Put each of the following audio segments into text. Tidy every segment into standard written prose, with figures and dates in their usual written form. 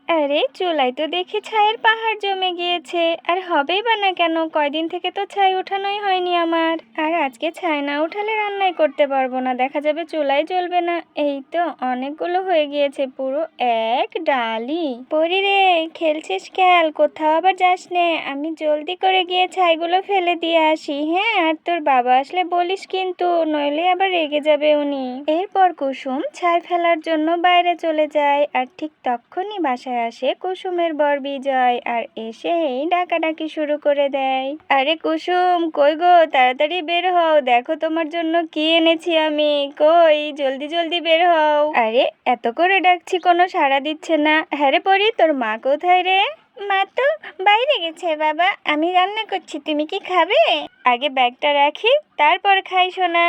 আরে চুলায় তো দেখি ছাইয়ের পাহাড় জমে গিয়েছে। আর হবেই বা না কেন, কয়দিন থেকে তো ছাই ওঠানোই হয়নি আমার। আর আজকে ছাই না উঠালে রান্নাই করতে পারবো না, দেখা যাবে চুলাই জ্বলবে না। এই তো অনেকগুলো হয়ে গিয়েছে, পুরো এক ডালি। পরি রে, খেলছিস খেল, কোথাও আবার যাস নে। আমি জলদি করে গিয়ে ছাইগুলো ফেলে দিয়ে আসি, হ্যাঁ? আর তোর বাবা আসলে বলিস কিন্তু, নইলে আবার রেগে যাবে উনি। এরপর কুসুম ছাই ফেলার জন্য বাইরে চলে যায়, আর ঠিক তখনই বাসায় আসে কুসুমের বর বিজয়, আর এসেই ডাকাডাকি শুরু করে দেয়। আরে কুসুম, কই গো, তাড়াতাড়ি বের হও, দেখো তোমার জন্য কি এনেছি আমি। কই, জলদি জলদি বের হও। আরে এত করে ডাকছি, কোনো সাড়া দিচ্ছে না। হ্যাঁ রে পরি, তোর মা কোথায় রে? মা তো বাইরে গেছে বাবা, আমি রান্না করছি, তুমি কি খাবে? আগে ব্যাগটা রাখি, তারপর খাই সোনা।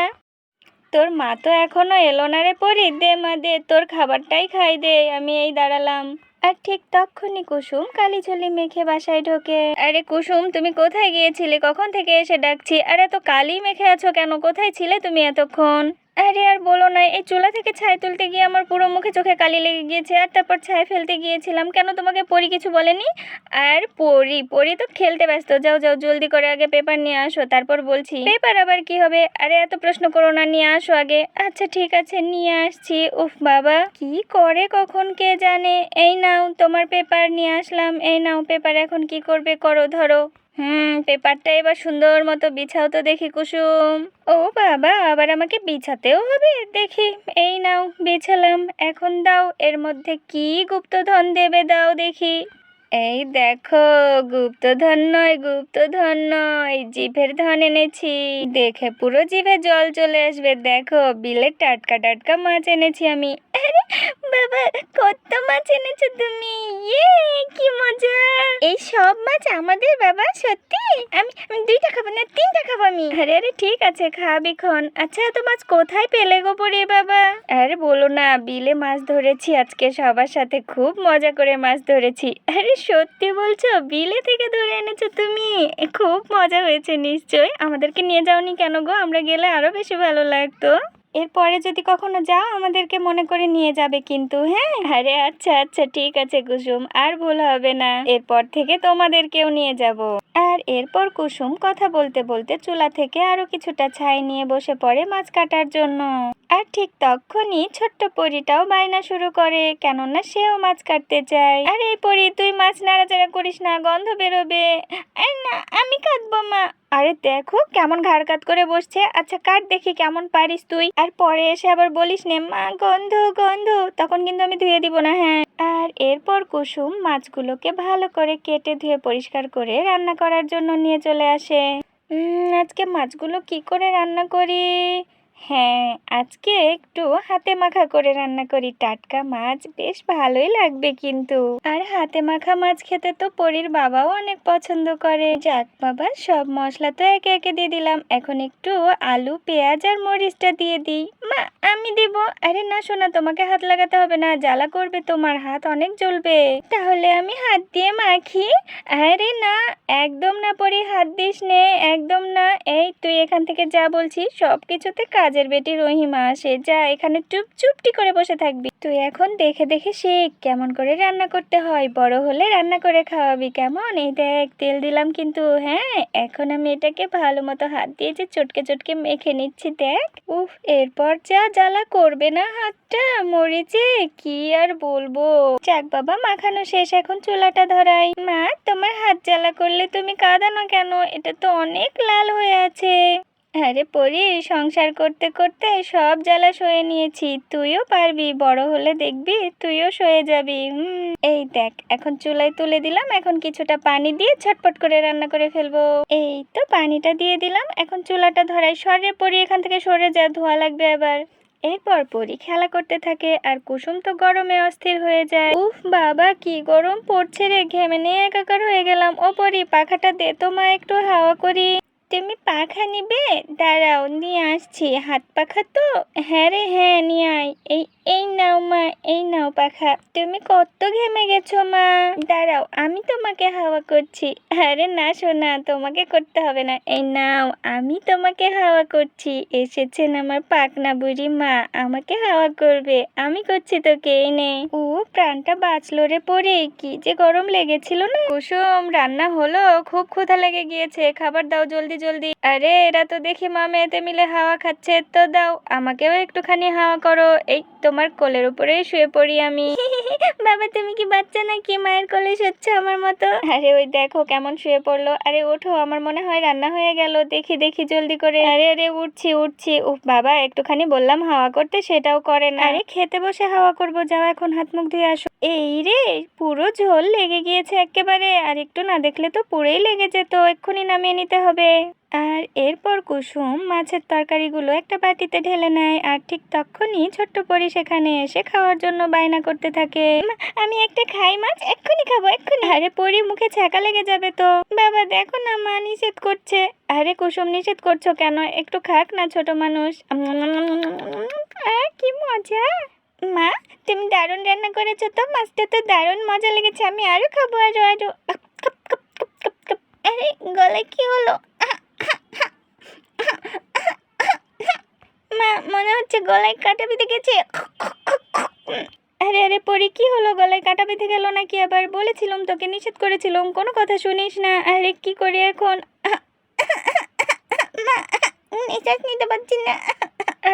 তোর মা তো এখনো এলো না রে পরি, দে মা দে, তোর খাবারটাই খাই দে, আমি এই দাঁড়ালাম। আর ঠিক তখনই কুসুম কালি ঝুলি মেখে বাসায় ঢোকে। আরে কুসুম, তুমি কোথায় গিয়েছিলে? কখন থেকে এসে ডাকছি। আরে এত কালি মেখে আছো কেন? কোথায় ছিলে তুমি এতক্ষণ? আরে আর বলো না, এই চুলা থেকে ছাই তুলতে গিয়ে আমার পুরো মুখে চোখে কালি লেগে গিয়েছে, আর তারপর ছাই ফেলতে গিয়েছিলাম। কেন, তোমাকে পরি কিছু বলেনি? আর পরি পরি তো খেলতে ব্যস্ত। যাও যাও, জলদি করে আগে পেপার নিয়ে আসো, তারপর বলছি। পেপার আবার কি হবে? আরে এত প্রশ্ন করো না, নিয়ে আসো আগে। আচ্ছা ঠিক আছে, নিয়ে আসছি। উফ বাবা, কি করে কখন কে জানে। এই নাও তোমার পেপার, নিয়ে আসলাম। এই নাও পেপার, এখন কি করবে করো, ধরো। পেপারটা এবার সুন্দর মতো বিছাও তো দেখি কুসুম। ও বাবা, আবার আমাকে বিছাতেও হবে? দেখি, এই নাও বিছালাম, এখন দাও, এর মধ্যে কি গুপ্তধন দেবে দাও দেখি। এই দেখো, গুপ্তধন নয়, গুপ্তধন নয়, জিভের ধন এনেছি। দেখে পুরো জিভে জল চলে আসবে। দেখো, বিলের টাটকা টাটকা মাছ এনেছি আমি। আরে বাবা, কত মাছ এনেছো তুমি? ইয়ে, কি মজা! এই সব মাছ আমাদের বাবা? সত্যি? আমি আমি 2টা খাবো না, 3টা খাবো আমি। আরে আরে ঠিক আছে, খাবি খন। আচ্ছা, এত মাছ কোথায় পেলে গো পরে বাবা? আরে বলো না, বিলে মাছ ধরেছি আজকে সবার সাথে, খুব মজা করে মাছ ধরেছি। আরে সত্যি বলছো? বিলে থেকে ধরে এনেছো তুমি? খুব মজা হয়েছে নিশ্চয়। আমাদেরকে নিয়ে যাওনি কেন গো? আমরা গেলে আরো বেশি ভালো লাগতো। এরপরে যদি কখনো যাও, আমাদেরকে মনে করে নিয়ে যাবে কিন্তু, হ্যাঁ? আরে আচ্ছা আচ্ছা ঠিক আছে কুসুম, আর ভুল হবে না, এরপর থেকে তোমাদেরকেও নিয়ে যাব। আর এরপর কুসুম কথা বলতে বলতে চুলা থেকে আরো কিছুটা ছাই নিয়ে বসে পড়ে মাছ কাটার জন্য। আর ঠিক তখনই ছোট্ট পরীটাও বায়না শুরু করে, কেননা সেও মাছ কাটতে চায়। আর এই পরী, তুই মাছ নাড়াচাড়া করিস না, গন্ধ বেরোবে। আর না, আমি কাটবো মা। আরে দেখো কেমন ঘাড় কাত করে বসছে। আচ্ছা কাট দেখি কেমন পারিস তুই। আর পরে এসে আবার বলিস নে মা গন্ধ গন্ধ, তখন কিন্তু আমি ধুয়ে দিব না, হ্যাঁ? আর এরপর কুসুম মাছগুলোকে ভালো করে কেটে ধুয়ে পরিষ্কার করে রান্না করার জন্য নিয়ে চলে আসে। আজকে মাছগুলো কি করে রান্না করি? হ্যাঁ, আজকে একটু হাতে মাখা করে রান্না করি। টাটকা মাছ বেশ ভালোই লাগবে কিন্তু। আর হাতে মাখা মাছ খেতে তো পরীর বাবাও অনেক পছন্দ করে। যাক বাবা, সব মশলা তো একে একে দিয়ে দিলাম, এখন একটু আলু পেঁয়াজ আর মরিচটা দিয়ে দিই। মা, আমি দিব। আরে না সোনা, তোমাকে হাত লাগাতে হবে না, জ্বালা করবে, তোমার হাত অনেক জ্বলবে। তাহলে আমি হাত দিয়ে মাখি? আরে না, একদম না পরি, হাত দিস নে, একদম না। এই তুই এখান থেকে যা বলছি। সব কিছুতে কাজের বেটি রহিমা আসে, যা এখানে চুপটি করে বসে থাকবি। তুই এখন দেখে দেখে শিখ কেমন করে রান্না করতে হয়, বড় হলে রান্না করে খাওয়াবি কেমন। এই দেখ, তেল দিলাম কিন্তু, হ্যাঁ? এখন আমি এটাকে ভালো মতো হাত দিয়ে যে চটকে চটকে মেখে নিচ্ছি, দেখ। উফ, এরপর যা জ্বালা করবে না হাতটা, মরিচে কি আর বলবো। যাক বাবা, মাখানো শেষ, এখন চুলাটা ধরাই। মা, তোমার হাত জ্বালা করলে তুমি কাঁদানো কেন? এটা তো অনেক লাল হয়ে আছে। আরে পরি, সংসার করতে করতে সব জ্বালা সয়ে নিয়েছি, তুইও পারবি, বড় হলে দেখবি তুইও সয়ে যাবি। এই দেখ, এখন চুলায় তুলে দিলাম, এখন কিছুটা পানি দিয়ে ঝটপট করে রান্না করে ফেলবো। এই তো পানিটা দিয়ে দিলাম, এখন চুলাটা ধরাই। সরে পরি, এখান থেকে সরে যা, ধোয়া লাগবে আবার। এরপর পরি খেলা করতে থাকে, আর কুসুম তো গরমে অস্থির হয়ে যায়। উফ বাবা, কি গরম পড়ছে রে, ঘেমে নিয়ে একাকার হয়ে গেলাম। ও পরি, পাখাটা দে তো মা, একটু হাওয়া করি। তুমি পাখা নিবে? দাঁড়াও, নিয়ে আসছি। হাত পাখা তো? হ্যাঁ রে হ্যাঁ, নিয়ে আয়। এই এই নাও মা, এই নাও পাখা। তুমি কত ঘেমে গেছো মা, দাঁড়াও আমি তোমাকে হাওয়া করছি। আরে না সোনা, তোমাকে করতে হবে না, এই নাও আমি তোমাকে হাওয়া করছি। এসেছেন আমার পাকনা বুড়ি মা, আমাকে হাওয়া করবে, আমি করছি তোকে, এই নে। ও প্রাণটা বাঁচলো রে পরে, কি যে গরম লেগেছিল না। কুসুম রান্না হলো, খুব ক্ষুধা লেগে গিয়েছে, খাবার দাও জলদি জলদি। আরে এরা তো দেখি মা মেয়েতে মিলে হাওয়া খাচ্ছে, তো দাও আমাকেও একটুখানি হাওয়া করো। এই তোমার কোলের উপরেই শুয়ে পড়ি আমি। বাবা তুমি কি বাচ্চা নাকি মায়ের কোলে শুচ্ছ আমার মতো? আরে ওই দেখো কেমন শুয়ে পড়লো। আরে ওঠো, আমার মনে হয় রান্না হয়ে গেল, দেখি দেখি জলদি করে। আরে আরে উঠছি উঠছি। উফ বাবা, একটুখানি বললাম হাওয়া করতে, সেটাও করে না। আরে খেতে বসে হাওয়া করবো, যাও এখন হাত মুখ ধুয়ে আসো। এই রে, পুরো ঝোল লেগে গিয়েছে একেবারে, আর একটু না দেখলে তো পুড়েই লেগে যেত, এক্ষুনি নামিয়ে নিতে হবে। আর এরপর কুসুম মাছের তরকারিগুলো একটা বাটিতে ঢেলে নেয়, আর ঠিক তখনই ছোট্ট পরি সেখানে এসে খাওয়ার জন্য বায়না করতে থাকে। আমি একটা খাই মাছ, এক্ষুনি খাবো এক্ষুনি। আরে পরি, মুখে ছ্যাঁকা লেগে যাবে তো। বাবা দেখো না, মা নিষেধ করছে। আরে কুসুম নিষেধ করছো কেন, একটু খাক না ছোট মানুষ। কি মজা। মা তুমি দারুণ রান্না করেছো তো, মাছটা তো দারুণ মজা লেগেছে, আমি আরো খাবো আরো আরো। আরে গলায় কি হলো? মা মনে হচ্ছে গলায় কাটা বিঁধে গেছে। আরে আরে পরি, কি হলো, গলায় কাটা বিঁধে গেল নাকি আবার? বলেছিলাম তোকে, নিষেধ করেছিলাম, কোনো কথা শুনিস না। আরে কি করি এখন? মা নিঃশ্বাস নিতে পারছি না।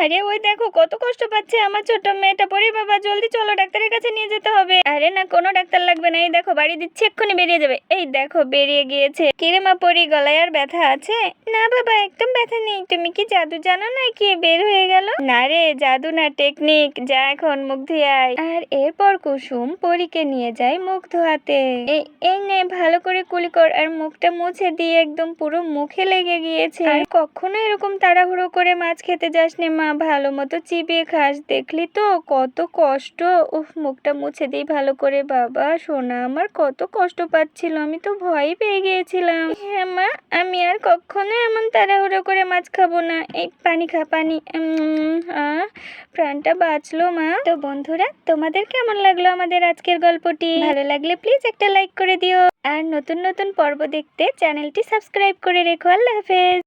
আরে ওই দেখো কত কষ্ট পাচ্ছে আমার ছোট মেয়েটা। পরি বাবা জলদি চলো, ডাক্তারের কাছে নিয়ে যেতে হবে। আরে না, কোনো ডাক্তার লাগবে না, এই দেখো বাড়ি দিচ্ছি, এক্ষুনি বেরিয়ে যাবে। এই দেখো বেরিয়ে গিয়েছে। কিরে মা পরি, গলায় আর ব্যথা আছে? না বাবা, একদম ব্যথা নেই। তুমি কি জাদু জানো নাকি বের হয়ে গেল? না রে, জাদু না, টেকনিক। যা এখন মুখ ধুয়ে আয়। আর এরপর কুসুম পরীকে নিয়ে যায় মুখ ধোয়াতে। এই নে ভালো করে কুলি কর, আর মুখটা মুছে দিয়ে, একদম পুরো মুখে লেগে গিয়েছে। আর কখনো এরকম তাড়াহুড়ো করে মাছ খেতে যাস নে মা, ভালো মতো চিবিয়ে খাস। দেখলি তো কত কষ্ট। উফ, মুখটা মুছে দিই ভালো করে। বাবা সোনা আমার কত কষ্ট পাচ্ছিল, আমি তো ভয় পেয়ে গিয়েছিলাম। হ্যাঁ মা, আমি আর কখনো এমন তাড়াহুড়ো করে মাছ খাবো না। এই পানি খা, পানি। প্রাণটা বাঁচলো মা। তো বন্ধুরা, তোমাদের কেমন লাগলো আমাদের আজকের গল্পটি? ভালো লাগলে প্লিজ একটা লাইক করে দিও, আর নতুন নতুন পর্ব দেখতে চ্যানেলটি সাবস্ক্রাইব করে রেখো। আল্লাহ হাফেজ।